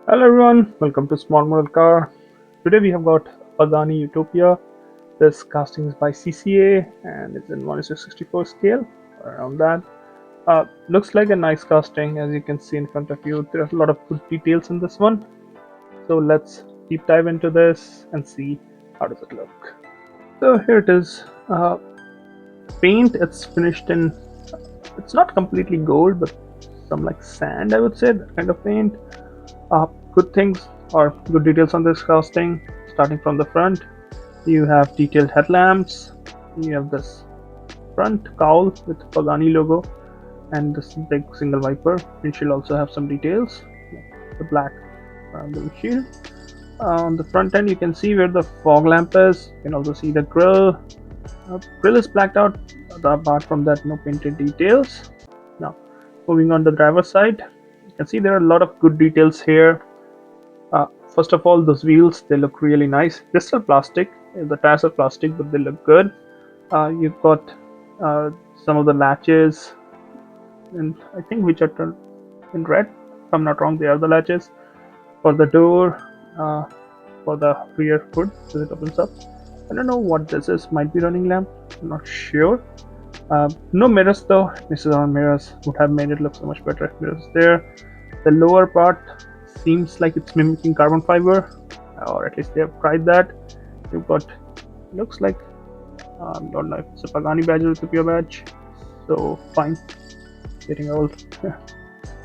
Hello everyone, welcome to Small Model Car. Today we have got Pagani Utopia. This casting is by CCA and it's in 1:64 scale, around that. Looks like a nice casting as you can see in front of you. There are a lot of good details in this one. So let's deep dive into this and see how does it look. So here it is. Paint, it's finished in, it's not completely gold but some like sand, I would say, that kind of paint. Good things or good details on this casting. Starting from the front, you have detailed headlamps, you have this front cowl with Pagani logo and this big single wiper. Windshield also have some details, the black around the windshield. On the front end you can see where the fog lamp is. You can also see the grill. Grill is blacked out, apart from that no painted details. Now moving on to the driver's side, you can see there are a lot of good details here. First of all, those wheels, they look really nice. They're still plastic. The tires are plastic, but they look good. You've got some of the latches, and I think which are turned in red. If I'm not wrong, they are the latches for the door, for the rear hood as it opens up. I don't know what this is. Might be running lamp. I'm not sure. No mirrors though. Misses on mirrors would have made it look so much better if mirrors there. The lower part seems like it's mimicking carbon fiber, or at least they have tried that. You've got, looks like, don't know if it's a Pagani badge or Utopia badge, so fine, getting old.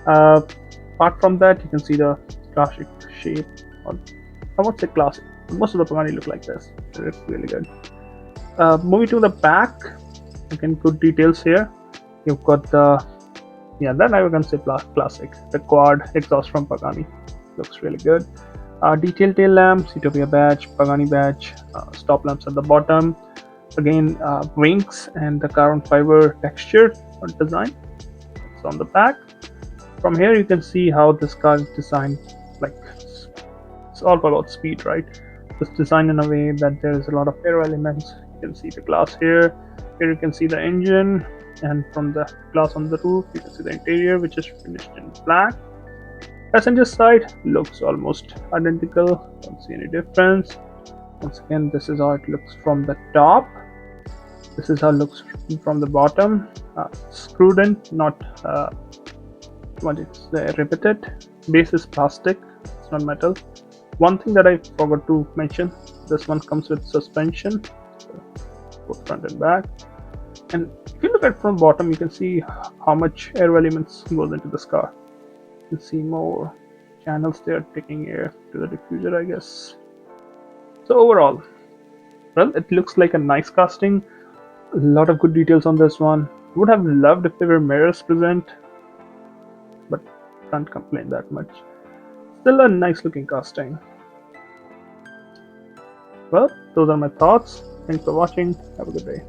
Apart from that, you can see the classic shape, or I won't say classic, but most of the Pagani look like this. They look really good. Moving to the back, again, good details here. You've got the, yeah, that I can say classic, the quad exhaust from Pagani. Looks really good. Detailed tail lamps, Utopia badge, Pagani badge, stop lamps at the bottom. Again, wings and the carbon fiber texture or design. It's on the back. From here you can see how this car is designed. Like, it's all about speed, right? It's designed in a way that there is a lot of aero elements. You can see the glass here. Here you can see the engine, and from the glass on the roof you can see the interior, which is finished in black. Passenger side looks almost identical, don't see any difference. Once again, this is how it looks from the top. This is how it looks from the bottom. Screwed in, not what it's riveted. Base is plastic, it's not metal. One thing that I forgot to mention, this one comes with suspension, so both front and back. And if you look at from bottom, you can see how much air elements goes into this car. You can see more channels there taking air to the diffuser, I guess. So overall, well, it looks like a nice casting. A lot of good details on this one. Would have loved if there were mirrors present, but can't complain that much. Still a nice looking casting. Well, those are my thoughts. Thanks for watching. Have a good day.